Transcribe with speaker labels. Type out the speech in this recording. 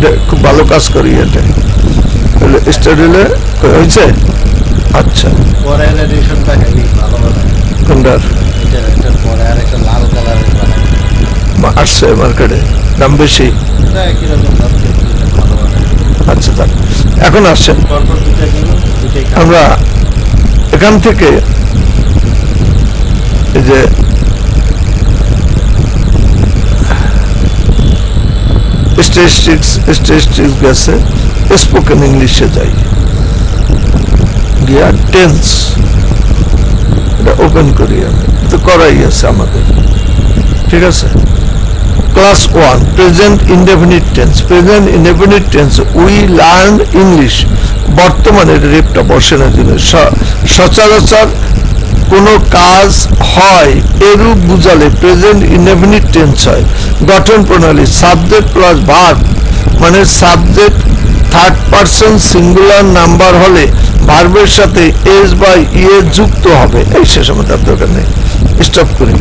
Speaker 1: এটা খুব ভালো কাজ করি এটা স্টাডিলে হয়েছে আচ্ছা
Speaker 2: পরে এডিশনটা হেভি ভালো বানায়
Speaker 1: কোনটার
Speaker 2: এটা পরে আর একটা লাল কালারের বানায়
Speaker 1: আসছে মার্কেটে দাম বেশি
Speaker 2: এটা একই রকম দাম কিন্তু ভালো বানায়
Speaker 1: আচ্ছা থাক এখন আসছেন
Speaker 2: পরপর দুইটা কিলো দুইটাই
Speaker 1: আমরা এখান থেকে এই যে স্ট্যাটিস্টিক্স গেছে স্পোকেন ইংলিশে যাই গিয়া টেন্স এটা ওপেন করি আমি তো করাই আছে আমাদের ঠিক আছে class 1 present indefinite tense we learn English বর্তমানে রেপটা বসে না জিনিস সচরাচর কোনো কাজ হয় এরূপ বুঝালে প্রেজেন্ট ইনডেফিনিট টেন্স হয় গঠন প্রণালী সাবজেক্ট প্লাস ভার্ব মানে subject third person singular number হলে ভার্বের সাথে এস বা ইয়ে যুক্ত হবে এই শেষ আমাদের দরকার নেই স্টপ করি